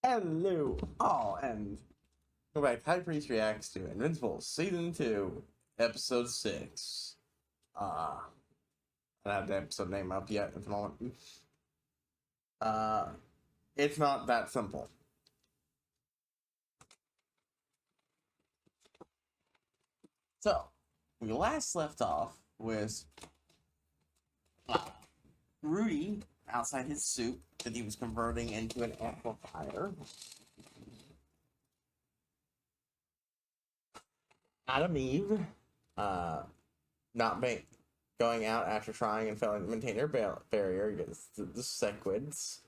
Hello, all, and go back. HighPriest reacts to Invincible Season 2, Episode 6. I don't have the episode name up yet at the moment. It's not that simple. So, we last left off with Rudy outside his suit that he was converting into an amplifier. Adam Eve, not going out after trying and failing to maintain their barrier against the Sequids.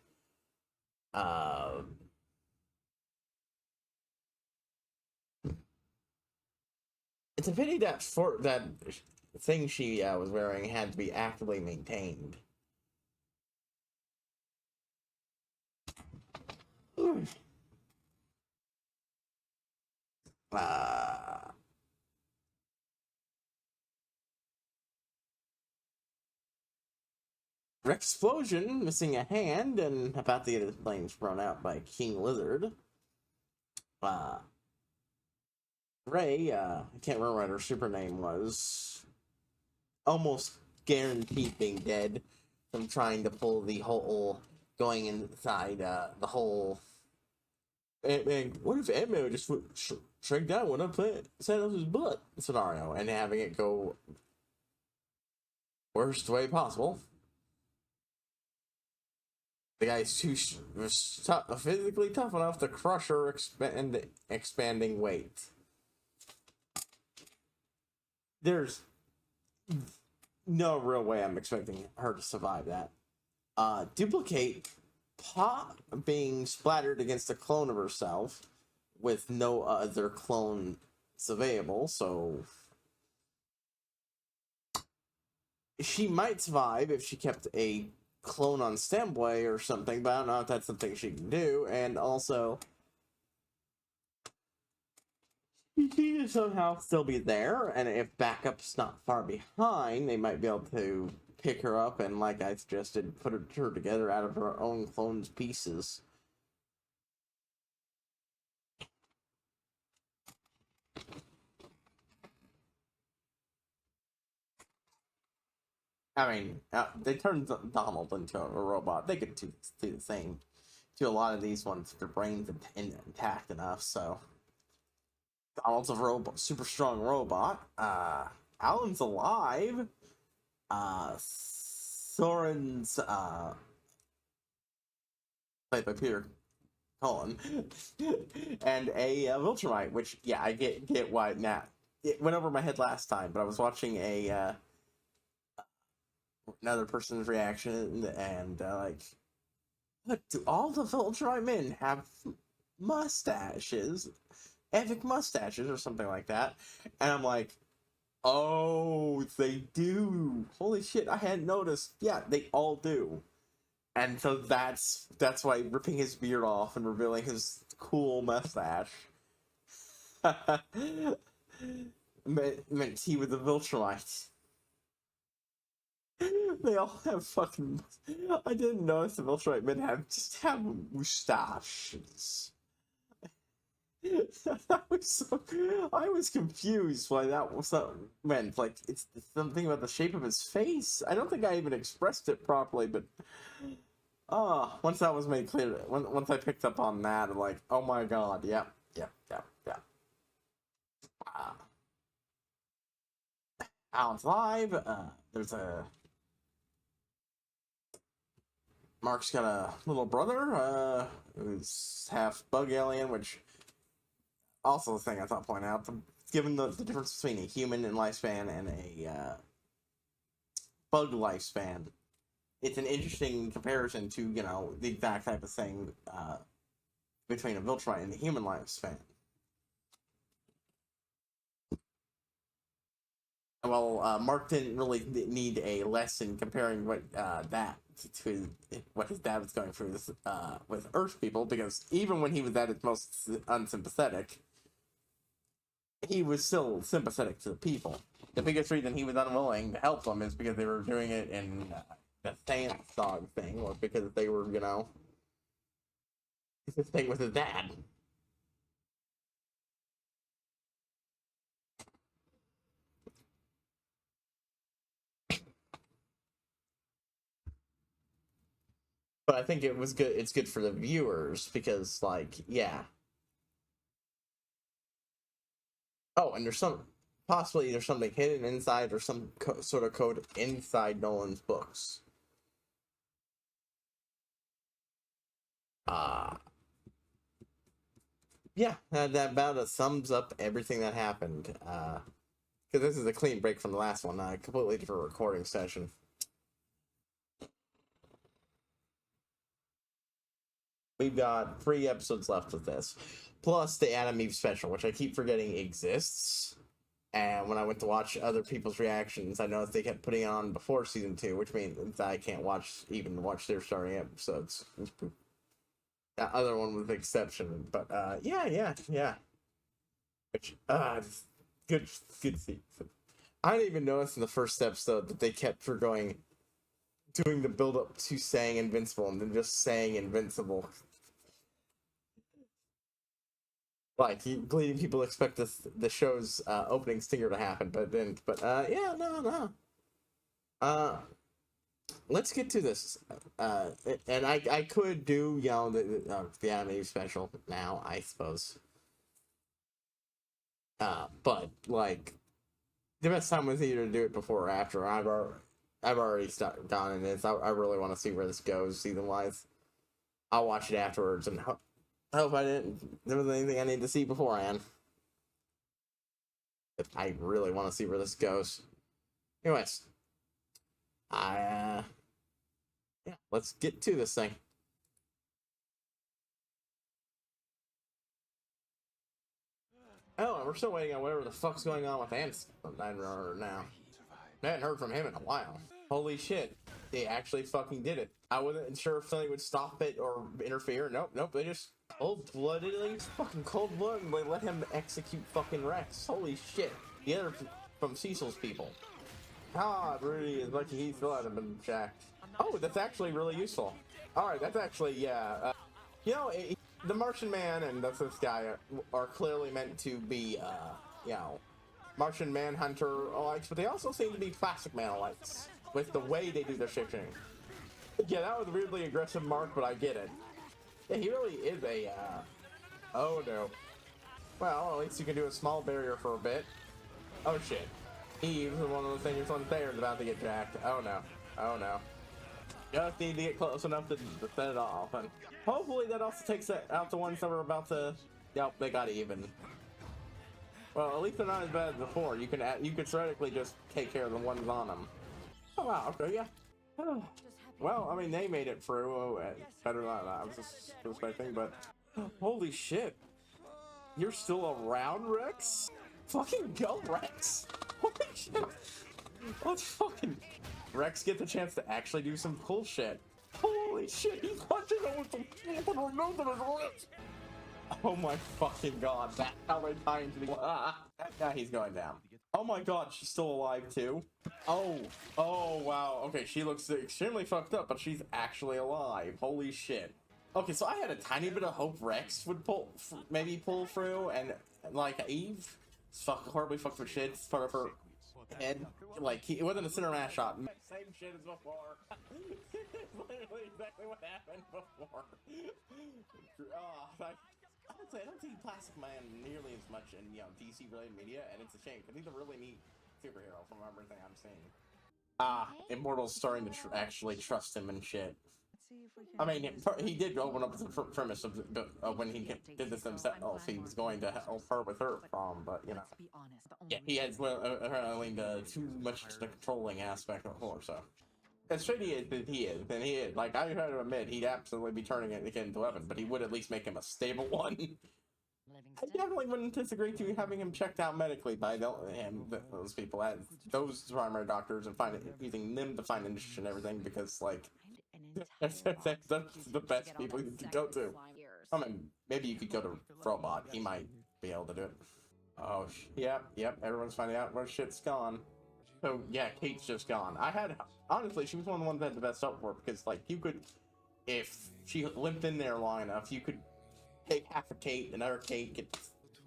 It's a pity that that thing she was wearing had to be actively maintained. Explosion, missing a hand, and about to get his plane thrown out by King Lizard. Ray, I can't remember what her super name was, almost guaranteed being dead from trying to pull the whole, going inside the whole. Ant-Man, what if Ant-Man just shrink down when I put Thanos' butt scenario and having it go worst way possible? The guy's physically tough enough to crush her expanding weight. There's no real way I'm expecting her to survive that. Duplicate Pop being splattered against a clone of herself with no other clone available, so she might survive if she kept a clone on standby or something, but I don't know if that's something she can do. And also, she can somehow still be there, and if backup's not far behind, they might be able to pick her up and, like I suggested, put her together out of her own clone's pieces. I mean, they turned Donald into a robot. They could do the same to a lot of these ones if their brains intact enough, so. Donald's a super strong robot. Alan's alive. Soren's, played by Peter Cullen. And a Viltrumite, which, yeah, I get why now. It went over my head last time, but I was watching another person's reaction, and like, but do all the Viltrumite men have mustaches? Epic mustaches or something like that? And I'm like, oh, they do. Holy shit, I hadn't noticed. Yeah, they all do. And so that's why ripping his beard off and revealing his cool mustache meant he was a Viltrumite. They all have fucking. I didn't notice the Viltrumite men have mustaches. I was confused why that was meant. Like, it's something about the shape of his face. I don't think I even expressed it properly, but once that was made clear, once I picked up on that, I'm like, oh my god, yep. Alan's live. There's a Mark's got a little brother who's half bug alien, which. Also, the thing I thought point out, given the difference between a human lifespan and a bug lifespan, it's an interesting comparison to, you know, the exact type of thing between a Viltrumite and the human lifespan. Well, Mark didn't really need a lesson comparing what that to what his dad was going through with Earth people, because even when he was at his most unsympathetic, he was still sympathetic to the people. The biggest reason he was unwilling to help them is because they were doing it in the Sand Dog thing, or because they were, you know, This thing with his dad. But I think it was good. It's good for the viewers because, like, yeah. Oh, and there's something hidden inside or some sort of code inside Nolan's books. Uh yeah, that about sums up everything that happened. Because this is a clean break from the last one, a completely different recording session. We've got 3 episodes left of this, plus the Adam Eve special, which I keep forgetting exists. And when I went to watch other people's reactions, I noticed they kept putting it on before season 2, which means I can't watch their starting episodes. That other one was the exception, but yeah. Which good season. I didn't even notice in the first episode that they kept doing the build up to saying Invincible and then just saying Invincible. Like, leading people to expect the show's opening stinger to happen, but yeah, no. Let's get to this. And I could do, the anime special now, I suppose. But, like, the best time was either to do it before or after. I've already gone in this. I really want to see where this goes season-wise. I'll watch it afterwards and hope there was anything I need to see beforehand. If I really want to see where this goes. Anyways, yeah, let's get to this thing. Oh, and we're still waiting on whatever the fuck's going on with Ants now. I hadn't heard from him in a while. Holy shit. They actually fucking did it. I wasn't sure if something would stop it or interfere. Nope, they just cold-bloodedly, fucking cold-blooded, they let him execute fucking Rex. Holy shit. The other from Cecil's people. Ah, Rudy is lucky he still hasn't been jacked. Oh, that's actually really useful. Alright, that's actually, yeah. The Martian Man and this guy are clearly meant to be, Martian Manhunter alikes, but they also seem to be Plastic Man alikes with the way they do their shifting. Yeah, that was a weirdly aggressive mark, but I get it. Yeah, he really is a, oh no. Well, at least you can do a small barrier for a bit. Oh shit. Eve, one of the things on there is about to get jacked. Oh no. Just need to get close enough to set it off, and hopefully that also takes out the ones that were about to. Yep, they got even. Well, at least they're not as bad as before. You could theoretically just take care of the ones on them. Oh wow, okay, yeah. Well, I mean, they made it through better than I was expecting, but holy shit, you're still around, Rex? Fucking go, Rex! Holy shit! Let's fucking Rex get the chance to actually do some cool shit. Holy shit, he's punching him with some fucking nose on his lips. Oh my fucking god, that's how they tie into the yeah, he's going down. Oh my god, she's still alive too. Oh wow, okay, she looks extremely fucked up, but she's actually alive. Holy shit. Okay, so I had a tiny bit of hope Rex would maybe pull through, and like Eve, horribly fucked with shit. It's part of her head. Like, it wasn't a cinematic shot. Same shit as before. It's literally exactly what happened before. Honestly, I don't see Plastic Man nearly as much in DC related media, and it's a shame because he's a really neat superhero from everything I'm seeing. Immortal's starting to actually trust him and shit. I mean, he did open up the premise of when he did this himself, he was going to help her with her problem, but yeah, he has apparently too much to the controlling aspect of her. So as shitty as he is, like, I had to admit, he'd absolutely be turning it again into 11, but he would at least make him a stable one. I definitely wouldn't disagree to having him checked out medically by those people, as those primary doctors, and using them to find an issue and everything, because, like, that's the best people you could go to. I mean, maybe you could go to Robot. He might be able to do it. Oh, yep. Everyone's finding out where shit's gone. So, yeah, Kate's just gone. Honestly, she was one of the ones that had the best hope for it, because, like, if she limped in there long enough, you could take half a Kate, another Kate, get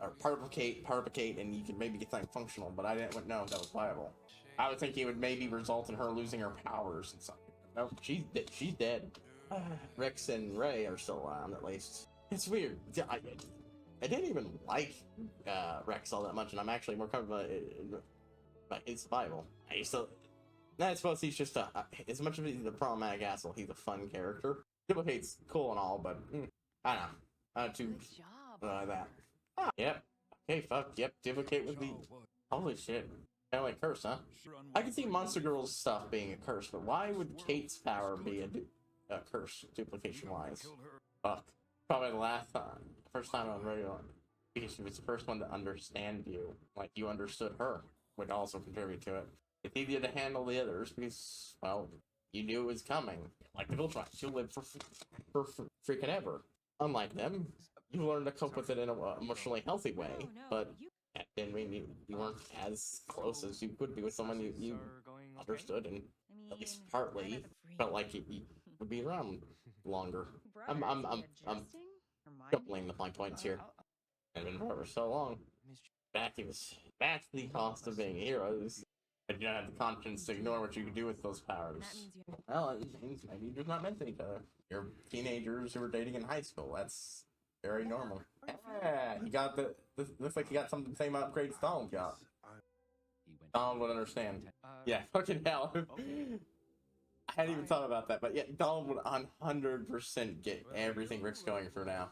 or part of a Kate, and you can maybe get something functional. But I didn't know if that was viable. I would think it would maybe result in her losing her powers and something. Nope, she's dead. Rex and Ray are still around, at least. It's weird. I didn't even like Rex all that much, and I'm actually more comfortable about his survival. I suppose he's just as much as he's a problematic asshole, he's a fun character. Duplicate's cool and all, but I don't know. Not too that. Ah, yep. Okay, fuck. Yep. Duplicate would be. Holy shit. Kind of like curse, huh? I can see Monster Girl's stuff being a curse, but why would Kate's power be a curse duplication-wise? Fuck. Probably the first time on regular. Because she was the first one to understand you, like you understood her, would also contribute to it. It's easier to handle the others because, well, you knew it was coming. Like the Viltrine, she'll live for freaking ever. Unlike them, you learn to cope with it in an emotionally healthy way, but that didn't mean you weren't as close as you could be with someone you understood and at least partly felt like you would be around longer. I'm doubling my points here. I've been for so long. That's the cost of being a hero. But you don't have the confidence to ignore what you can do with those powers. Well, it means maybe you're just not meant to each other. You're teenagers who were dating in high school. That's very normal. Yeah, he got looks like he got something the same upgrades Donald got. Donald would understand. Yeah, fucking hell. I hadn't even thought about that, but yeah, Donald would 100% get everything Rick's going through now.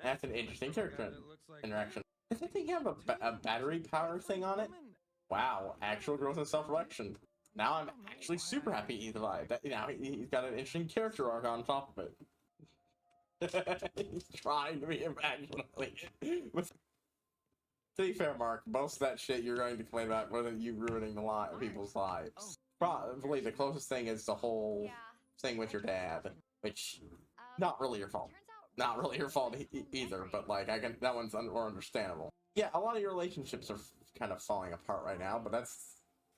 That's an interesting character interaction. Does that thing have a battery power thing on it? Wow, actual growth and self-reflection. Now I'm actually super happy he survived. Now he's got an interesting character arc on top of it. He's trying to be imaginally. To be fair, Mark, most of that shit you're going to complain about more than you ruining people's lives. Probably the closest thing is the whole thing with your dad, which not really your fault. Not really your fault either, but like that one's more understandable. Yeah, a lot of your relationships are kind of falling apart right now, but that's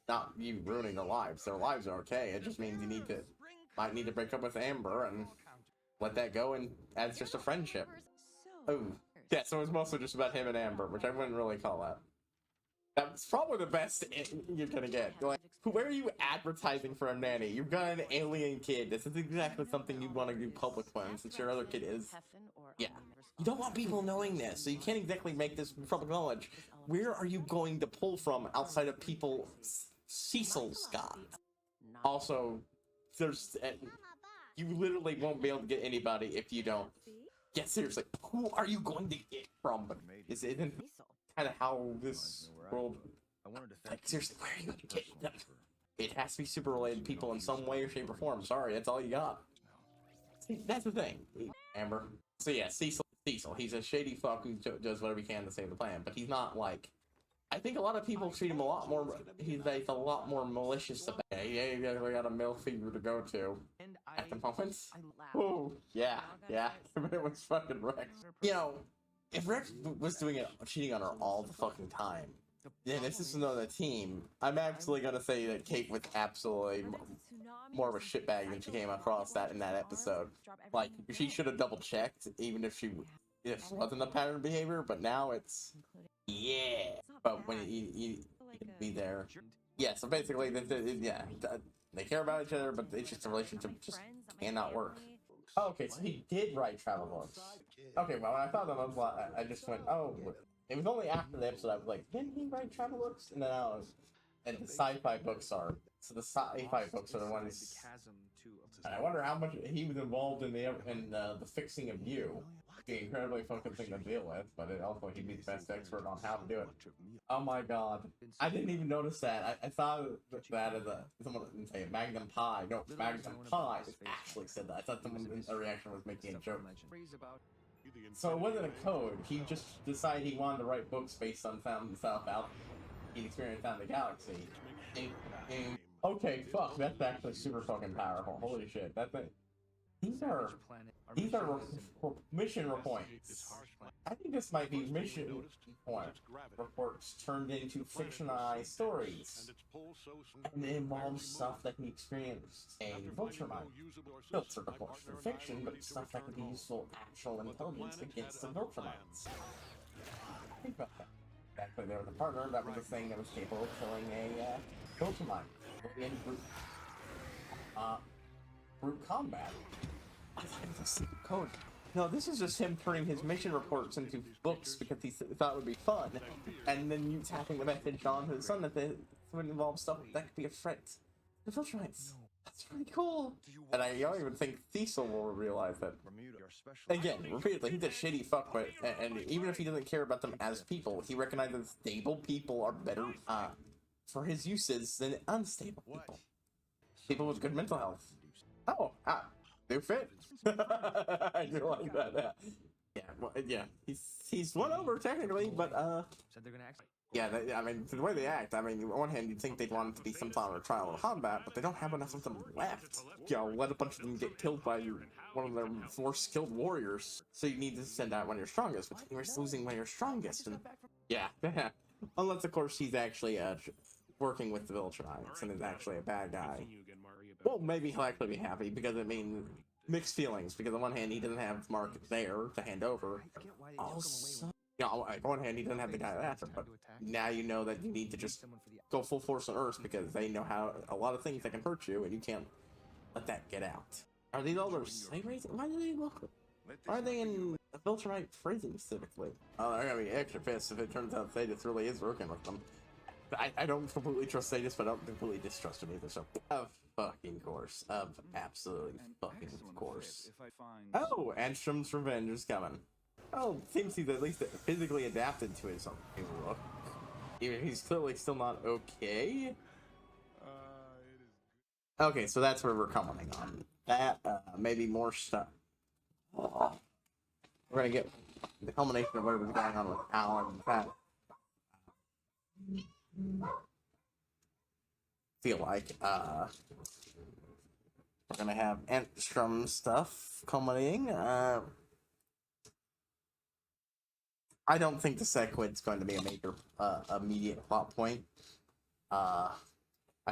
not you ruining their lives. Their lives are okay. It just means you might need to break up with Amber and let that go, and as just a friendship. Oh, yeah. So it's mostly just about him and Amber, which I wouldn't really call that. That's probably the best you're gonna get. Like, where are you advertising for a nanny? You've got an alien kid. This is exactly something you want to do public when, since your other kid is. Yeah. You don't want people knowing this, so you can't exactly make this public knowledge. Where are you going to pull from outside of people Cecil's got? Also, you literally won't be able to get anybody if you don't. Yeah, seriously, who are you going to get from? This isn't kind of how this world. Like, seriously, where are you going to get them? It has to be super related people in some way or shape or form. Sorry, that's all you got. See, that's the thing. Amber. So yeah, Cecil. He's a shady fuck who does whatever he can to save the planet, but he's not like. I think a lot of people treat him a lot more. He's like a lot more malicious about it. Yeah, we got a male figure to go to at the moment. Oh, yeah. It was fucking Rex. You know, if Rex was doing it, cheating on her all the fucking time, then this is another team. I'm actually gonna say that Kate was absolutely more of a shitbag than she came across that in that episode. Like, she should have double checked, even if she wasn't a pattern behavior. But now it's But when you be there, yeah. So basically, they care about each other, but it's just a relationship just cannot work. Oh, okay, so he did write travel books. Okay, well, when I thought that was, I just went, oh. It was only after the episode I was like, didn't he write travel books? And then and the sci-fi books are. So the sci-fi books are the ones. And I wonder how much he was involved in the fixing of you. Be incredibly fucking thing to deal with, but also he'd be the best expert on how to do it. Oh my god. I didn't even notice that. I thought that as someone didn't say Magnum Pie. No, Magnum Pie actually said that. I thought someone in a reaction was making a joke. So it wasn't a code. He just decided he wanted to write books based on found stuff out he'd experienced out in the galaxy. Okay, fuck, that's actually super fucking powerful. Holy shit, that thing. These are mission reports. I think this might be mission reports turned into fictionalized stories, and it involves stuff that can be experienced in Viltrumite. Filter reports for fiction, but stuff that can be useful actual intelligence against the Viltrumites. Think about that. Actually, there was a partner that was a thing that was capable of killing a Viltrumite in brute combat. I like this code. No, this is just him turning his mission reports into books because he thought it would be fun, and then you tapping the message on his son that it would involve stuff that could be a threat. The Viltrumites. That's pretty cool. And I don't even think Cecil will realize that. Again, repeatedly, he's a shitty fuck, but and even if he doesn't care about them as people, he recognizes stable people are better for his uses than unstable people. People with good mental health. Oh, new fit. I do like that. Yeah, well, yeah. He's won over technically, but Said they're gonna act. yeah. I mean, the way they act. I mean, on one hand, you'd think they'd want it to be some sort of trial of combat, but they don't have enough of them left. You know, let a bunch of them get killed by one of their 4 skilled warriors. So you need to send out one of your strongest, but you're losing one of your strongest. And yeah, unless of course he's actually working with the Viltrumites and is actually a bad guy. Well, maybe he'll actually be happy because I mean, mixed feelings. Because on one hand, he doesn't have Mark there to hand over. Also, you know, on one hand, he doesn't have the guy after. But now you know that you need to just go full force on Earth because they know how a lot of things that can hurt you, and you can't let that get out. Are these all their slave races? Why do they look? Why are they in a Viltrumite prison specifically? Oh, they're gonna be extra pissed if it turns out Sadis really is working with them. I don't completely trust Sadis, but I don't completely distrust him either. So, of fucking course, of absolutely fucking course. Oh, Anstrom's revenge is coming. Oh, seems he's at least physically adapted to his new look. Even if he's clearly still not okay. Okay, so that's where we're commenting on. That, maybe more stuff. We're gonna get the culmination of whatever's going on with Alan and Pat. Feel like we're gonna have Antstrom stuff culminating. I don't think the Sequid's going to be a major immediate plot point. I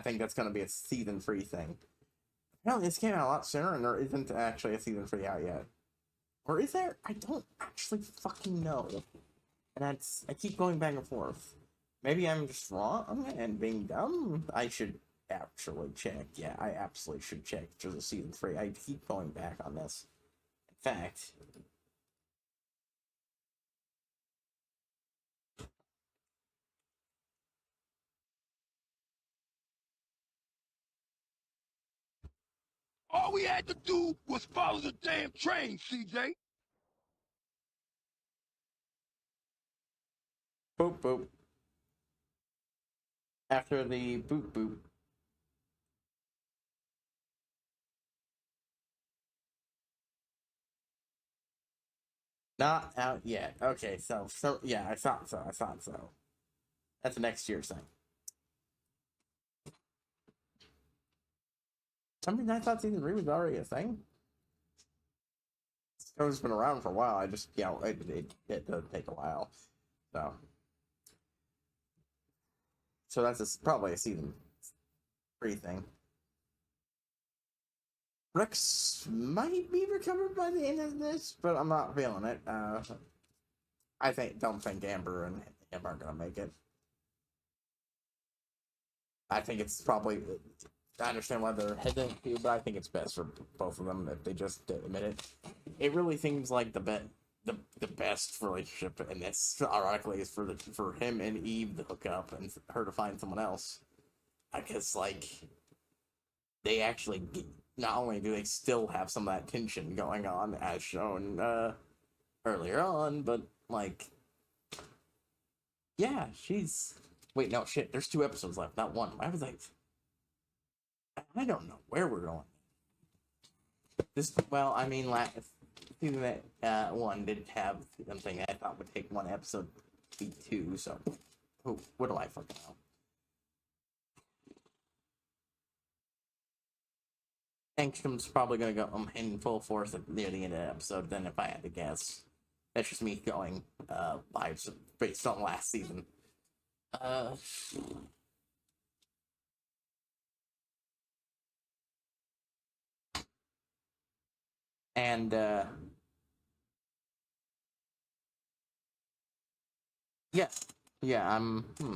think that's going to be a season 3 thing. Apparently this came out a lot sooner and there isn't actually a season 3 out yet. Or is there? I don't actually fucking know. And I keep going back and forth. Maybe I'm just wrong and being dumb. I should actually check. Yeah, I absolutely should check if there's a season 3. I keep going back on this. In fact, all we had to do was follow the damn train, CJ. boop boop. After the boop boop. Not out yet. Okay, so yeah, I thought so. That's a next year's thing. I mean, I thought season 3 was already a thing. It's been around for a while. I just, you know, it does take a while. So that's probably a season 3 thing. Rex might be recovered by the end of this, but I'm not feeling it. I don't think Amber and him are gonna make it. I think it's probably. I understand why they're hesitant to, but I think it's best for both of them if they just admit it. It really seems like the best relationship in this, ironically, is for him and Eve to hook up and her to find someone else. Because like they actually not only do they still have some of that tension going on as shown earlier on, but like yeah, she's wait no shit. There's 2 episodes left, not 1. Why was I don't know where we're going. Well, I mean, season 1 did have something that I thought would take 1 episode to be 2, so what do I fucking know? Angstom's probably gonna go in full force near the end of the episode. Then, if I had to guess, that's just me going vibes based on last season. Uh, and yeah, yeah, I'm. Hmm.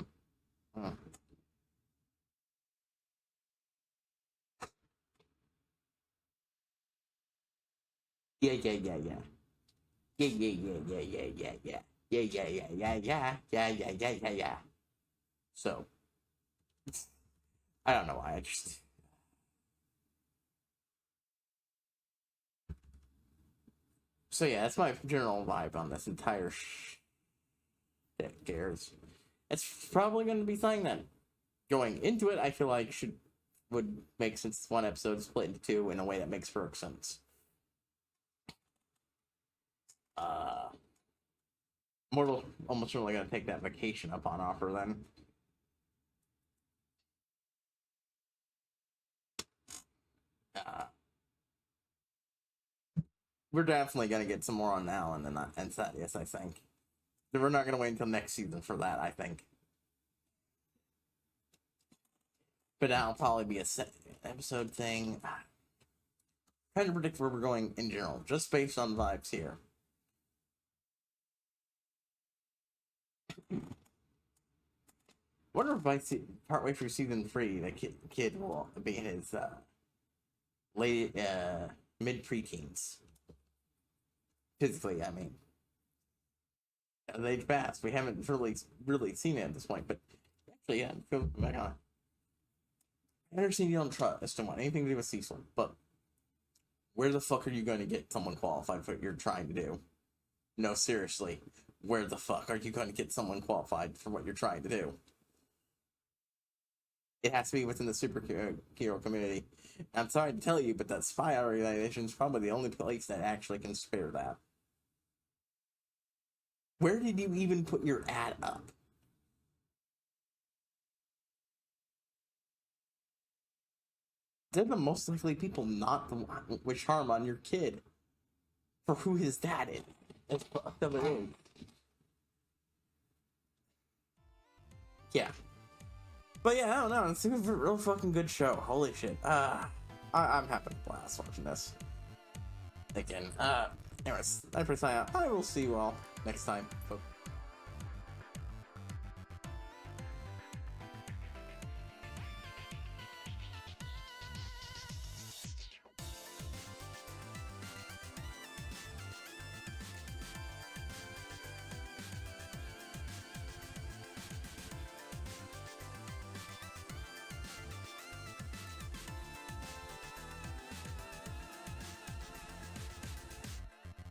Yeah, yeah, yeah, yeah. Yeah, yeah, yeah, yeah, yeah, yeah, yeah. Yeah, yeah, yeah, yeah, yeah, yeah, yeah, yeah, yeah, yeah. So, I don't know why. I just. So yeah, that's my general vibe on this entire shit. Cares. It's probably going to be something that going into it, I feel like would make sense. One episode split into two in a way that makes perfect sense. Uh, Mortal almost certainly going to take that vacation up on offer then. Uh, we're definitely going to get some more on Alan and Thaddeus, I think. We're not going to wait until next season for that, I think. But that'll probably be a episode thing. Trying to predict where we're going in general, just based on vibes here. Wonder if by partway through season 3, the kid will be in his late mid preteens. Physically, I mean, they age fast. We haven't really seen it at this point, but actually, yeah, go back on. I understand you don't trust him on anything to do with Cecil, but where the fuck are you going to get someone qualified for what you're trying to do? No, seriously, where the fuck are you going to get someone qualified for what you're trying to do? It has to be within the superhero community. I'm sorry to tell you, but that spy organization is probably the only place that actually can spare that. Where did you even put your ad up? They're the most likely people not to wish harm on your kid for who his dad is. As fucked up it is. Yeah. But yeah, I don't know. It's a real fucking good show. Holy shit. I'm having a blast watching this. Again. Anyways, I will see you all next time, folks.